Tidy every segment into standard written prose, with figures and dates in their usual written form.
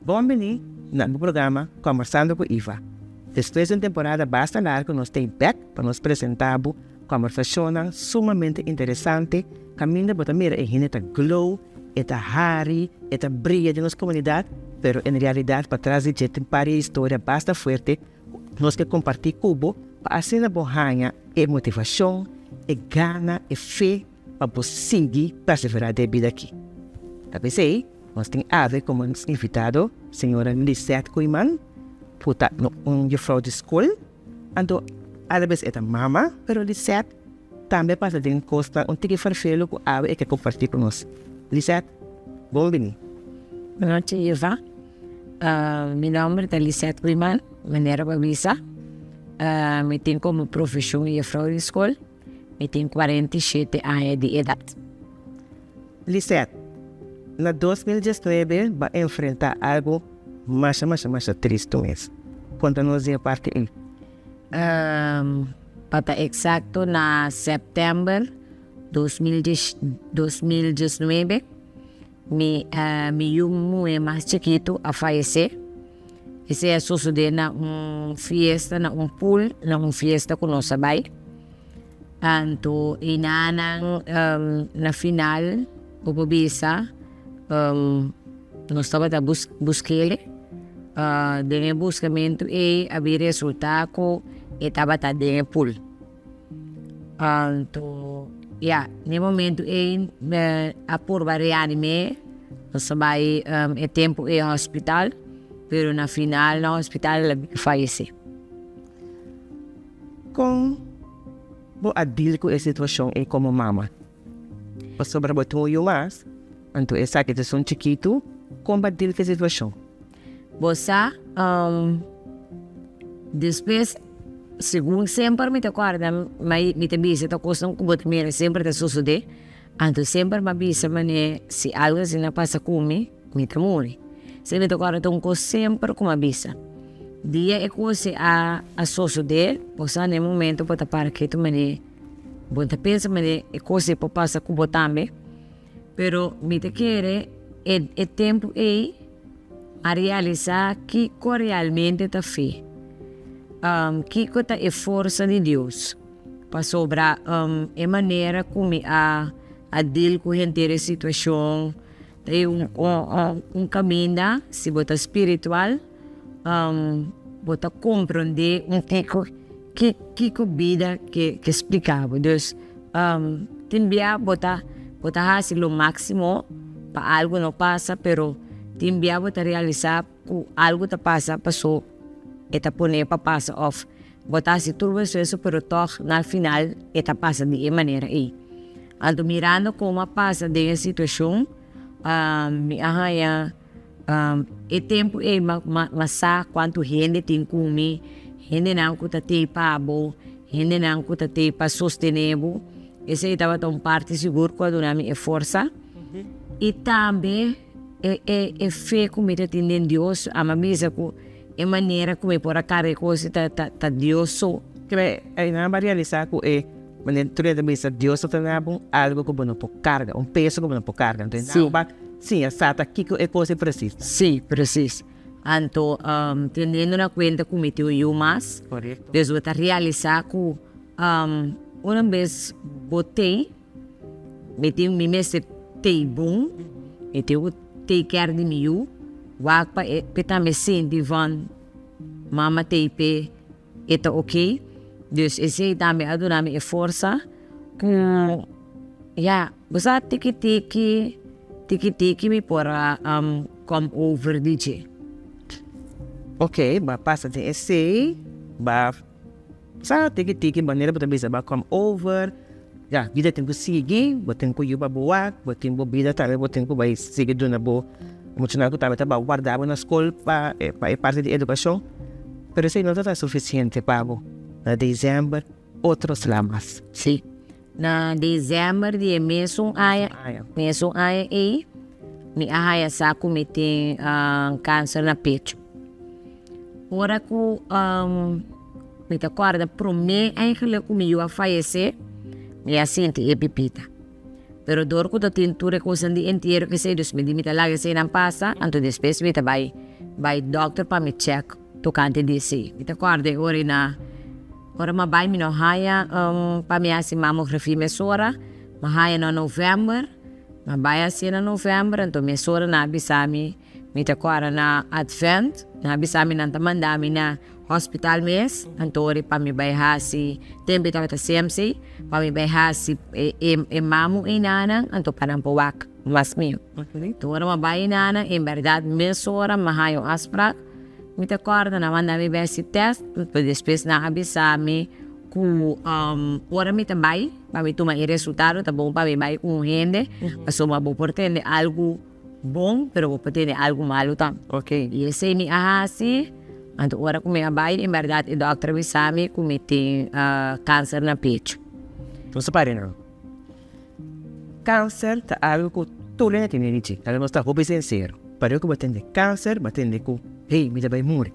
Bom-vindo no programa Conversando com Iva. Depois de uma temporada bastante larga, nós temos back para nos apresentar conversações sumamente interessantes, caminhando para também a glow, a hari, a brilha de nossa comunidade, mas em realidade para trás de gente para a história bastante forte, nós que compartilhar cubo para assim a borranha e motivação, e gana e fé para seguir perseverar de vida aqui. Talvez aí, nós temos como invitado, senhora Lisette Kuiman, puta juffrouw de escola, então, às vezes é a mama, mas Lisette também passa de costa, tique farfelo com a e que compartilha com nós. Lisette, bom-vindo. Boa noite, Eva. Meu nome é Lisette Kuiman, maneira Babisa. Eu tenho como profissão juffrouw de escola. Eu tenho 47 anos de idade. Lisette, na 2019 vai enfrentar algo mais triste mesmo. Conta-nos a parte aí. Para exato na setembro 2019, meu é mais chiquito a falecer. Isso é suceder na festa, na pool, na festa com nossa bai. Então, na final, o Bobisa, nós estávamos buscando ele, buscamento e havia resultado e estava dentro do pool. Então, no momento a porva reanimar, nós vai tempo em hospital, mas na final no hospital ela faleceu. Com a deal com a situação e como mama, sobre o teu mais, então essa que é um chiquito, como a deal com a situação. Você, depois, segundo sempre me acorda, mas me também se está costando como também sempre está suceder, então sempre me avisa se algo assim não passa comigo, me morre. Se me acorda então sempre como avisa. Dia é coisa a suceder, você no momento pode para que tu me você pensa que é coisa para passar com também, pero me te quer é tempo a realizar que realmente está fé. Que é força de Deus para sobrar a maneira como a deal com a situação. É caminho, se você é espiritual, você compreender que vida que explicava. Então, também você fazer o máximo para algo não passa, pero também você realizar que algo está passa, passou, e está pondo para passar off. Você se tudo isso, pero toch, no final, está passa de maneira aí. Então, mirando como passa de situação, e tempo mas quanto gente tem comigo, gente não que tem para bom, gente não que tem para sustentável. Esse estava tão parte seguro quando não é força. E também é fé como está tendo Deus, a mesa com a maneira como é por a cara coisa tá Deus só. Que é não vai realizar que mas tu também sabe Deus está dando algo como não pode carga, peso como não pode carga, então sim, exato, aqui é coisa precisa. Sim, preciso. Então, tendo na conta como eu mais, depois vou realizar que uma vez botei, meti me mestre tei bom, meti o tei quer de mim, wapa peta me senti van, mama tei pe, eta ok. Dus esse também adora me força, você tiki me para come over DJ. Ok, passa de esse, tiki maneira para bisa come over. Vida tem que seguir, tem que ir para boa, tem que vida também, tem que vai seguir do na boa. Muito não que também tá guardado na escola para parte de educação, mas isso não está suficiente para na dezembro outros lamas. Sim. Na dezembro de mesmo aí, me ahaya sa comete câncer na peito. Ora que me acorda pro me eigenlijk comigo a falecer, me assente pipita. Pero dor ko da tintura ko sandi entero que sei dos me dimita lagi sei não passa, anto depois me vai vai doctor para me check tocante desse. Me te acorda, ora ma vai me no haya para me assim mamografia mesora, ma haya no novembro, ma vai assim no novembro, então mesora na bisami, me te acorda na advent, na bisami na tamandami na hospital mes, antori pa mi bayhasi, tembe tawa ta CMC, pa mi bayhasi mamu inana, anto panang powak, mas miyo. Tora mabay inana, em verdad, mesora, mahayong asprak, mi te acorda na manda mi bayhasi test, después na abisami, ku ora mi tambay, pa mi tuma resultado, tabong pa mi bay kung hindi, paso mabuportende algo bom, pero buportende algo malo tam. Ok. E esse mi ahasi, anto ora kung may abay, em verdade, o doctor bisami kung may câncer na pecho. Então, se pare, não. Câncer é algo que tu lhe tem de dizer. Ela não está roupa sincero. Para eu que batendo câncer, batendo com, hey, me vai morrer.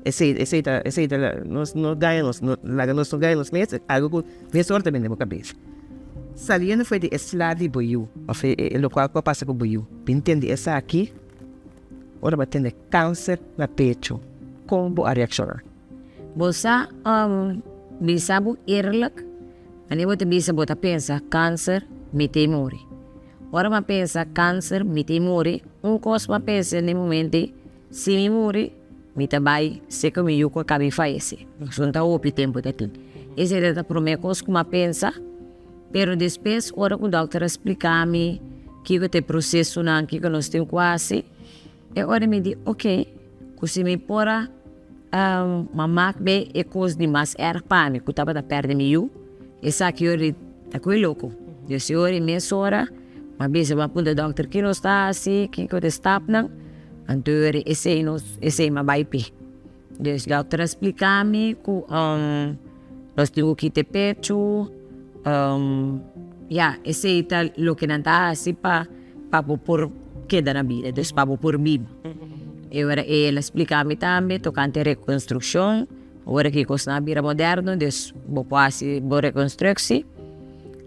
Esse não ganha, não ganha os meses, algo que vem sorte também na minha cabeça. Saliendo foi de eslado de boiú, ou foi o local que passa com boiú. Entende essa aqui? Ora batendo câncer na pecho. Como a reaccionar? Bosa, bisa bu eerlijk, ani bota bisa bota pensa câncer, me te morre. Ora ma pensa câncer, me te morre, cos ma pensa no momento, se me morre, me tabai, se que me yuko cabe falece. Sunta opi tempo daqui. Esse é da primeira coisa que ma pensa, pero depois, ora que o doutor explicar-me que o te processo não, que nós temos quase, e ora me diz, ok, se me pora mamak be e coisa de mais erg para mim, que estava da perda miu, e sa que eu tá com louco. Eu se ori meia hora, mas bem se uma punta doctor que não está assim, que eu te stap não, então esse ma vai pi. Deus doctor explicar-me que nós temos que ter pecho, esse tá lo que não tá assim para por queda na vida, deus para por vivo. Ela explica-me também, tocante reconstrução, agora que coisa na vida moderna, dus vou fazer boa reconstrução.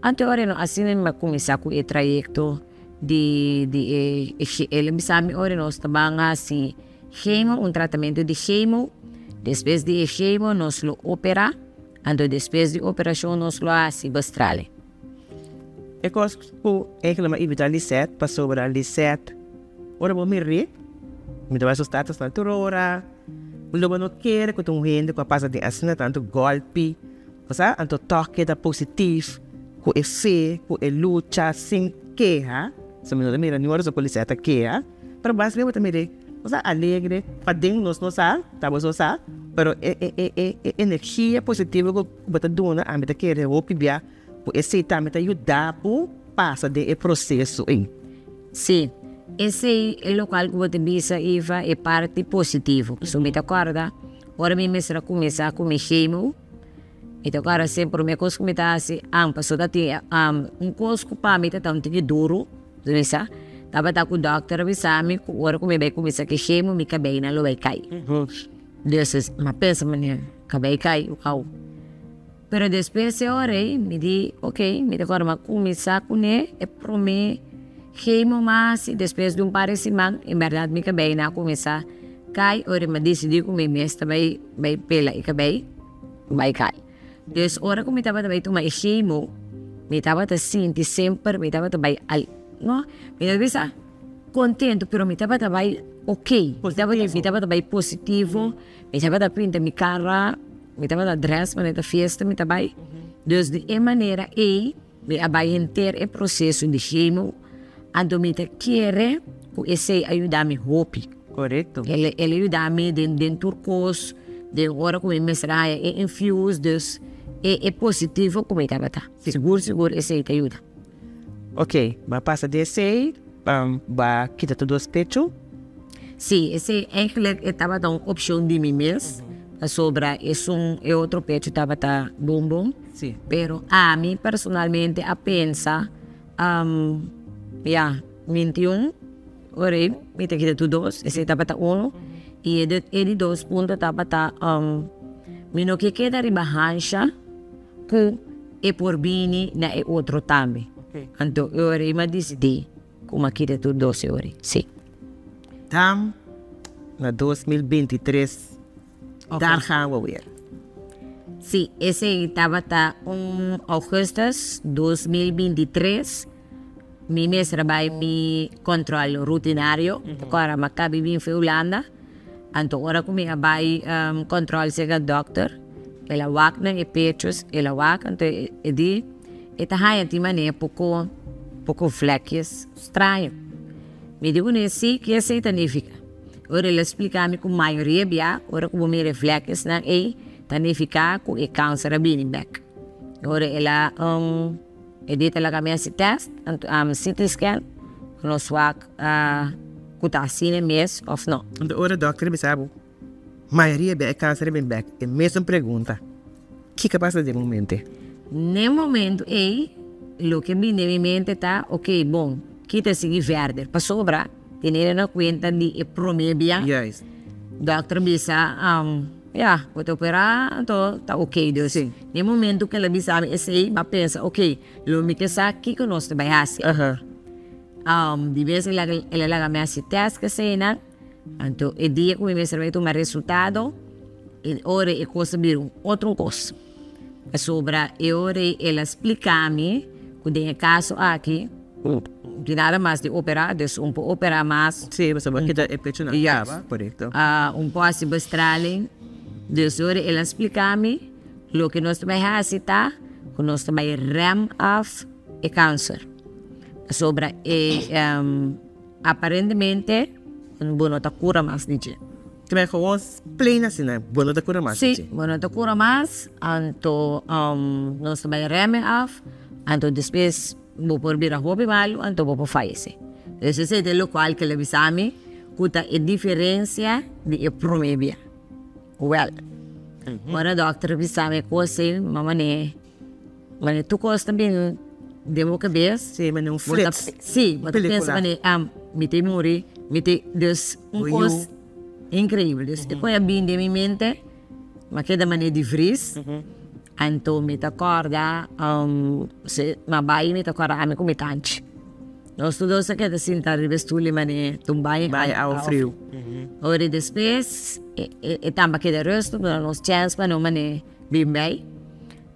Então, assim, eu comecei com o trajeto ele me sabe, agora nós estamos assim, chemo, tratamento de chemo, depois de chemo, nós lo opera, então depois de operação, nós lo assim, bastrale. É coisa que eu evitar Lisette, passou para Lisette, ora vou me rir, me dá os status na turora, eu não quero que tu rende com a passa de assim tanto golpe, você anto toque da positivo, com o fé, com a luta sem queja, se me não mira nem hora com Lisette queja, para basicamente também você alegre, para dentro nós sabe, tá bom sabe, pero energia positiva que você dona a mim tá querer o pibia, com esse também tá ajudar para passar de processo aí. Sim. Esse é o local que você visa, Iva, é parte positiva. Se me acorda, agora me será começar a comer chemo. E agora sempre me coisa que me está assim, passou daqui, coisa que para mim está muito duro, não sabe? Tava com o doctor avisar-me, agora que me vai começar a chemo, me cabei na vai cair. Desses, mas pensa, mané, cabei cair, uau. Pero depois eu orei, me di, ok, me agora me começar com ele, é para mim. Chemo mas depois de par de semanas, em verdade, me acabei na começar cai, ora me decidi que o meu mês também vai pela e acabei, vai cai. Então, ora que me estava também tomar chemo, me estava assim, sempre, me estava também, não, me estava contente, pero me estava também ok, me estava também positivo, me estava da pinta minha cara, me estava da dress, me estava festa, me estava, então, de maneira, me abai inteiro o processo de chemo. Então, me quer que esse ajuda-me hope. Correto. Ele ajuda-me dentro do curso, de hora como me será infuse, dus é positivo como está bata. Seguro esse te ajuda. Ok, vai passar desse aí, vai quitar todo o aspecto. Sim, esse eigenlijk estava uma opção de mim mesmo. Sobre é outro pecho estava tá bom. Sim. Pero a mim personalmente a pensa 21, ore, me te quita tudo, esse estava tá 1, e ele 2 pontos estava tá me não que queda ribahancha que é por bini na é outro também. Então, eu me decidi como quita tudo 12 ore. Sim. Tam, naar 2023. Okay. Daar gaan we weer. Sí, ese estaba hasta augustus 2023. Mi mes trabalho mi controle rutinario. Agora, makabi vim para Holanda. Anto ora kumi abai controle sega doctor. Ela wak na e pechos, ela wak anto edi. Eta hai anti mané pouco fleques estranho. Me digo nesse que essa significa. Ora ele explica-me com maioria bia, ora como me fleques na significa com e câncer abinibek. Ora ela edita la kami si test, CT scan, no swak kutasine mes of no. De ora dokter sabe, maioria é câncer bem back. É mesmo pergunta. Que passa de momento? No momento lo que me na mente tá, ok, bom, kita seguir verde, para sobra, tener na conta de promebia. Yes. Doctor bisa, vou te operar, então tá ok, Deus. Sim. No momento que ela bisa, esse vai pensar, ok, lo me que sa aqui que nós vai fazer. De vez ela me faz teste que sei, né? Então, o dia que me serve tomar resultado, e ora é coisa vir outro coisa. Sobre e ora ela explica-me que tem caso aqui, de nada mais de operar, de pouco operar mais. Sim, mas sabe que é pecho na cava, correto. Posse bastrale, de ora ela explica-me o que nós vai fazer, tá? Que nós vai rem af e câncer. Sobre aparentemente, não tá cura mais de dia. Também com os plain assim, né? Bueno da cura mais. Sim, bueno tá cura mais, então nós vai rem af, então depois vou por vir a hobby mal, então vou falecer. Esse é o qual que ele avisame, que a diferença de promebia. Well, agora o doctor avisame que você, mamãe, tu gosta também demo cabeça. Sim, mas não flits. Sim, mas pensa, me tem morrer, me tem, Deus, coisa incrível. Deus, eu ponho bem de minha mente, mas que da maneira de fris, então me acorda, se ma bai me acorda a me come tanto. Nós todos que da sentar vestuli mane tumbai ao frio. Ora depois e tamba que de resto para nós chance para não mane bem bem.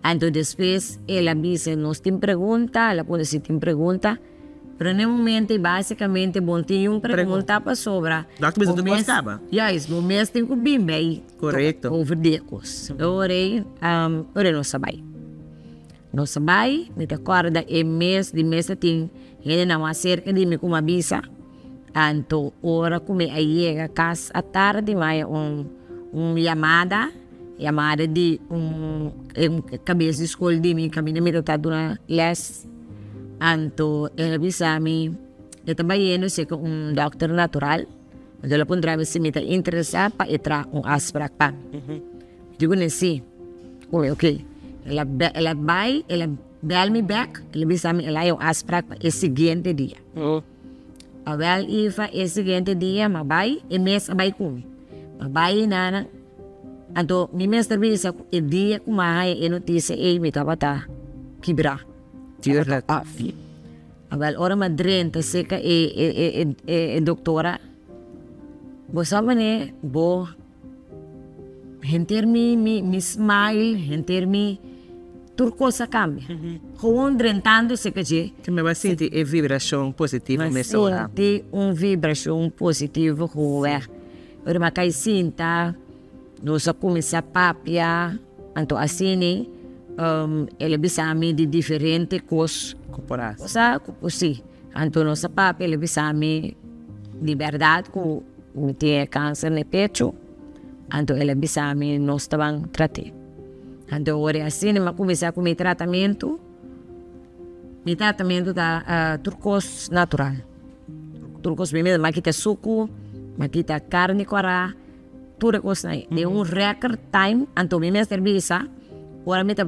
Então depois ela disse nos tem pergunta, ela pode se tem pergunta, pero no momento basicamente bom tem pergunta para sobra. Doctor, mas tu gostava? Yes, no mês tem que bem bem. Correto. Over decos. Ora não sabe. Não sabe, me acorda e mês tem ele não acerca de me como avisa. Então ora como aí chega casa à tarde mais chamada de cabeça de escola de mim, caminho me tá dando les. Então ele avisa-me, eu também não sei que doctor natural, mas ela pondrá se me tá interessado para entrar aspra para. Digo nesse, ok. Ela bel me back, ela avisa-me, ela é aspra para o seguinte dia. A bel ifa o seguinte dia, mas vai e mês vai comigo. Mas vai nana. Então, mi mestre bisa o dia que mais notícia me estava quebrar. Tira. Agora, ora madrenta seca doutora. Você sabe bo me smile, me turcosa cambia. Gewoon drentando seca je. Que me vai sentir a vibração positiva Mas nessa hora. sente vibração positiva ruim. Ora macai sinta. Nós começamos a papia, então assim, ele bisa-me de diferentes coisas. Corporais. Sim, então nossa papia, ele bisa-me de verdade, que tem câncer no peito, então ele bisa-me, nós estamos tratando. Então, agora assim, eu comecei com meu tratamento da turcos natural. Turcos primeiro, mas quita suco, mas quita carne corá, tudo coisa aí. De record time, então minha cerveja, agora me está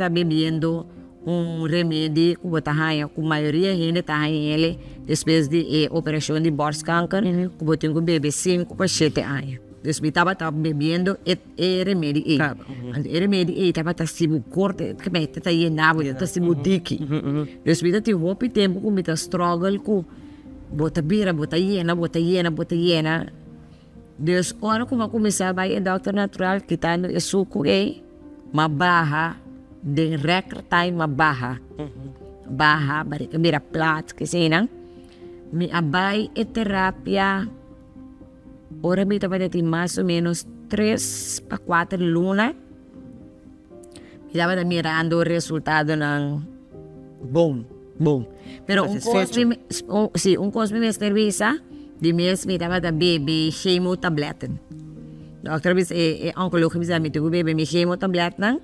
bebendo remédio que botar aí, com a maioria gente tá aí ele depois de operação de borstkanker, que botar com bebê 5 para 7 anos. Depois me estava bebendo remédio e remédio e estava sibo corte, que me está aí na boa, está sibo diki. Depois me tive hopi tempo que me está struggle com bota bira, bota hiena. Dus ora como começar vai é doctor natural que tá no suco é mabaha de rectai mabaha. Baha bari kamera plat que sei não. Mi abai é terapia. Ora me tava de mais ou menos 3 a 4 lunas. Me tava mirando o resultado ng boom. Pero un cosme me cerveza, de mes me tava da baby chemo tabletten. Dokter bis oncoloog bis me tugu baby me chemo tabletten.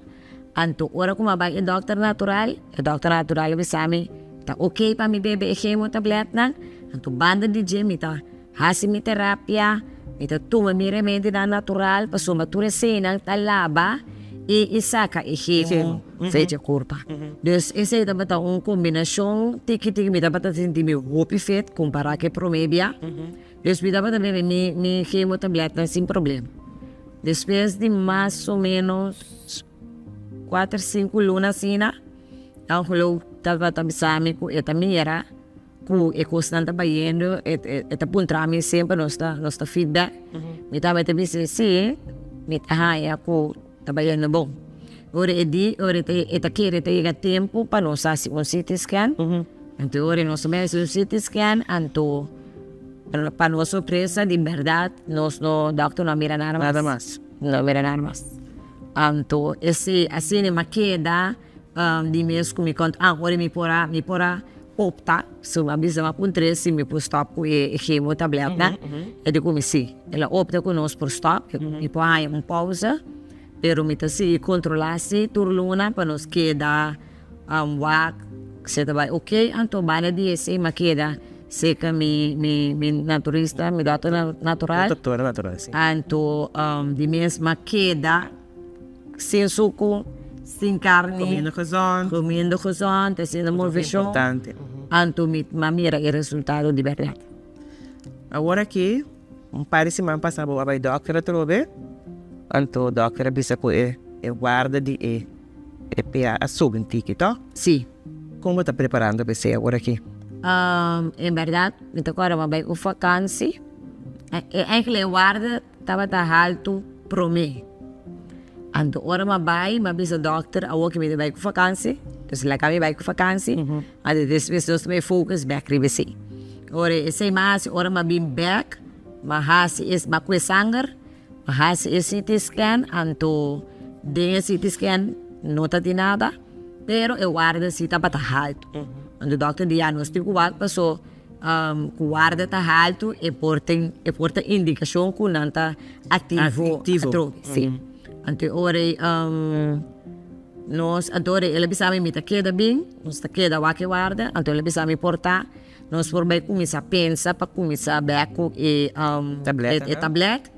Anto ora kuma ba dokter natural bis me ta okay pa mi baby chemo tabletten. Anto banda di gym me ta hasi mi terapia, me ta tuma mi remedio na natural, pasuma ture senang talaba. Isa ka chemo fecha curpa. Dus essa é também uma combinação tiki me dá para sentir meu hope fit comparar que promédia. Dus me dá para também me chemo tableta sem problema. Depois de mais ou menos 4, 5 lunas sina, ang hulo tava também com eta mira com e constante trabalhando eta puntrami sempre nossa feedback. Me tava também se me tahaya com trabalhando bom. Ora eta quer ter tempo para nós fazer um CT scan. Então ora nós fazemos um CT scan, então para nossa surpresa de verdade nós no doctor não mira nada mais. Não mira nada mais. Então esse assim me queda de mês que me conta, ora me pora opta, se uma vez uma puntre se me pôs stop com a chemo tableta, né? É de como se ela opta conosco por stop, me põe uma pausa. Pero mita si kontrolasi turluna pa nos queda wak se tabay okay anto bana di ese makeda se ka mi naturista mi doctor natural sim. Anto di mes makeda sem suco sem carne comendo gezond tendo movição importante. Anto mamira o resultado de verdade. Agora aqui par de semana passada vai doctor trobe. Anto doctor bisa ko guarda de PA a subentiki, to? Sim. Como está preparando para você agora aqui? Em verdade, me tocou uma bem com vacância. Eigenlijk guarda estava alto para mim. Anto ora ma vai, ma bisa doctor a que me vai com vacância. Dus lá kami vai com vacância. Anto depois nós me focus back ribesi. Ora esse mais ora ma bim back, ma hasi is ma com sangue. Mas esse CT scan, anto de CT scan não está de nada, pero eu guarda se está para alto. O doctor diagnostico o passou, guarda está alto e porta indicação que não está ativo. Sim. Ante ora nós adora ele bisame me tá queda bem, nós tá queda o que guarda, então ele bisame portar, nós por bem começar a pensar para começar a beco e tableta.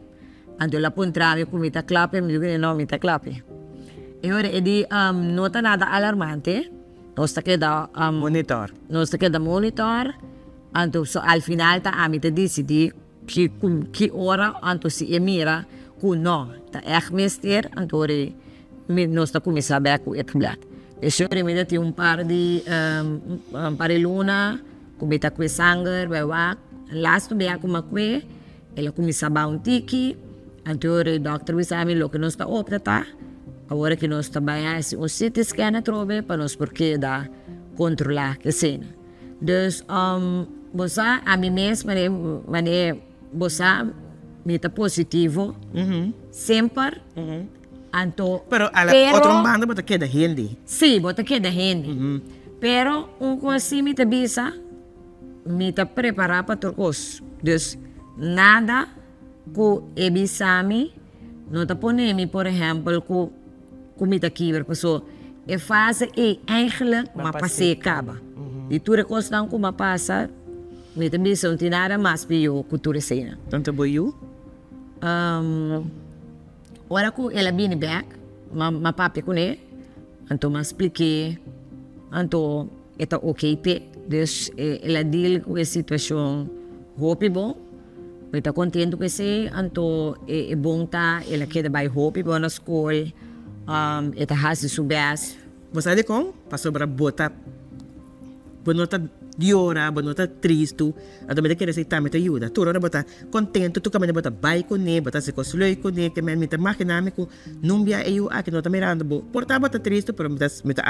Anto la puntrami com mita clape, me digo não mita clape. E ora não está nada alarmante. Nós está queda monitor. Nós está queda monitor. Anto so al final tá a mita decidi que hora anto se mira com não tá mister anto ora nós está começar a ver com tablet. E se ora me dá par de luna com mita com sangue, vai lá, last be com maque, ela começa a dar um tiki. Então, o doctor sabe o que nós está optando. Agora que nós trabalhamos um CT scan trove para nós porque dá controlar que cena. Dus você a mim mesmo você me tá positivo sempre. Então, pero outro banda bota queda handy. Sim, bota queda handy. Pero coisa me tá bisa me tá preparar para trocos. Dus nada ku ebisami no ta ponemi por exemplo ku comida kiber paso e fase eigenlijk maar passe acaba e tu recostan ku mapasa me também são tinara mas bio cultura cena tanto boiu ora ku ela bini back ma papi ku ne anto ma expliquei anto eta okay pe dus ela deal com a situação hope bom. Eu estou contente com isso, então é bom tá, ela quer dar hope para na escola, está fazendo subir. Você sabe como? Passou para botar, bonota llora, bo não tá triste, a também quer aceitar me ajuda. Tu ora bota contento, tu também bota bai com ne, bota se consolei com ne, que me tá máquina com não via eu aqui não tá mirando bo. Porta bota triste, pero me tá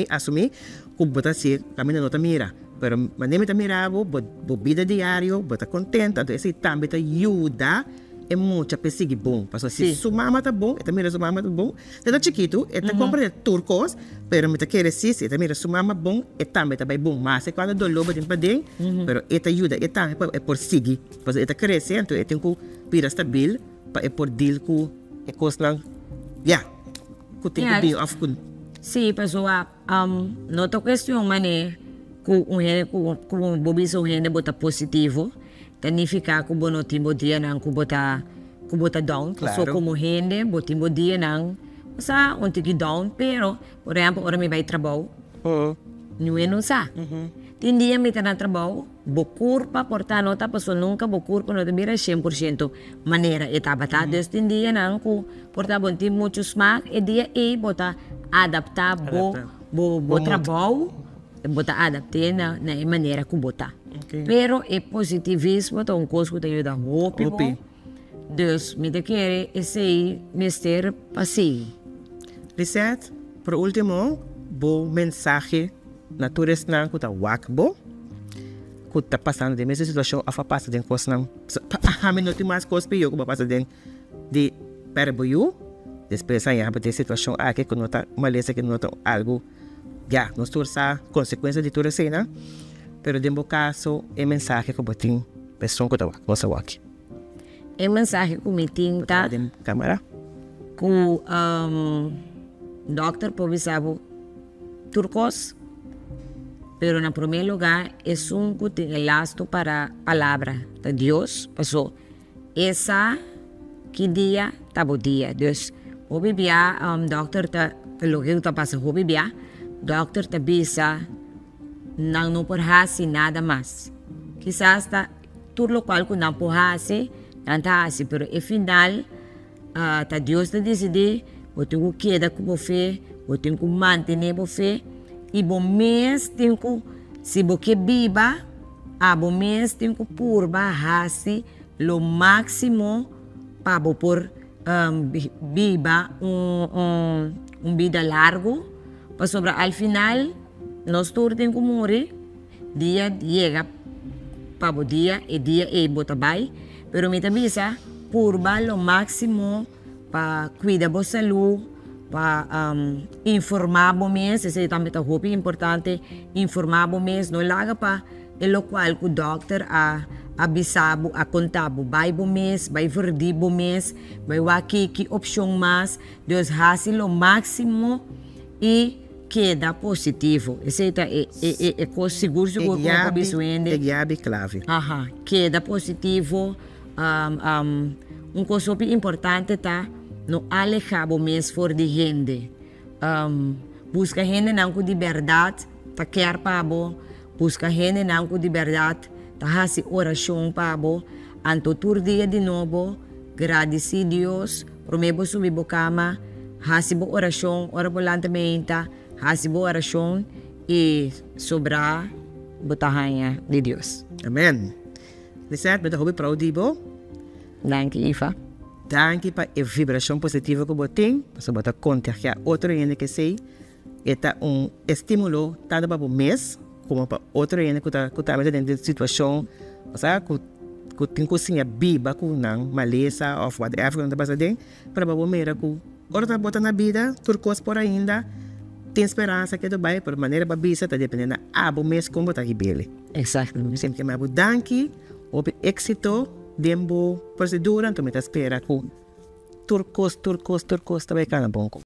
assumir, que bota se também não tá mira. Pero maneira me tá mirando, bo vida diário, bota contento, então esse também tá ajuda. É muito perseguir bom, porque se sua mama tá bom, então mira sua mama tá bom, tá chiquito, então compra turcos, pero me tá querer sim, então mira sua mama bom, e também tá bem bom, mas é quando dou lobo dentro dentro, pero eta ajuda, e também é por seguir, porque eta cresce, então é tem que vida estável, para é por deal com é coisa já, que tem que bem off com. Sim, pessoal, não tô questionando com bobiso gente bota positivo. Significa que não tem dia não que bota down, claro. So como gente, botimbo dia não, sa onde que down, pero por exemplo, ora me vai trabalho, não é não sa. Tem dia me tá na trabalho, bocurpa, portar nota, pessoa nunca bocurpa, não tem 100% maneira etapa tá, tem dia não que portar bom tem muitos smack, e dia e bota adaptar bo trabalho, bota adaptar na maneira que bota. Okay. Pero é positivismo, então coisa que te ajuda hope. Dus, me te quer esse mister passi. Lisette, por último, bo mensagem na turista que tá wakbo, que tá passando de mesma situação, a passa de coisa não. A mim não tem mais coisa pior que passa de perboio. Depois aí a ter situação aqui que não tá maleza que não tá algo, já, nós torça consequência de tudo isso, né? Pero dentro do caso, é mensagem que eu tenho pessoa que está aqui. É mensagem que eu tenho, tá? Câmera. Que o doctor pode saber turcos, pero na primeiro lugar é que tem lasto para a palavra de Deus. Passou essa que dia tá bom dia. Deus, o bibia doctor tá pelo que tá passando o bibia, doctor tá bisa não por hasi nada mais. Quizás está tudo o qual não por hasi, não tá hasi, pero no final, tá Deus te decidir, eu tenho que quedar com você, eu tenho que manter você, e bom mês tenho que, se você biba, bom mês tenho que purba hasi, lo máximo para por biba vida largo, para sobre al final nós todos temos que morrer, dia chega para o dia e dia é bota bem, pero me também purba lo máximo para cuidar da saúde, para informar o mês, esse também é muito importante, informar o mês, não larga para o qual o doctor avisado, a contar, vai o mês, vai verdir o mês, vai aqui que opção mais, Deus faz o máximo e queda positivo. Esse é coisa seguro que eu é clave. Queda positivo, coisa importante tá, não alejar o mês for de gente. Busca gente não com liberdade, tá quer para bo, busca gente não com liberdade, tá faz oração para bo, anto tur dia de novo, agradecer Deus, promebo subir bo cama, faz bo oração, ora volantemente, faz bo oração e sobrar botahanha de Deus. Amém. Lisette, met de hobby proudibo. Dank je, Iva. Dank je para a vibração positiva que você tem, para você contagiar outro gente que sei, é estímulo tanto para o mês, como para outro gente que está dentro de situação, que tem cozinha biba com não, maleza ou whatever que está passando, para o mês que agora está botando na vida, turcos por ainda, tem esperança que vai, por maneira para bisa, está dependendo do mês como está rebelde. Exatamente. Sempre que me danke, houve êxito, dentro da procedura, então me espera que turcos também canam bom.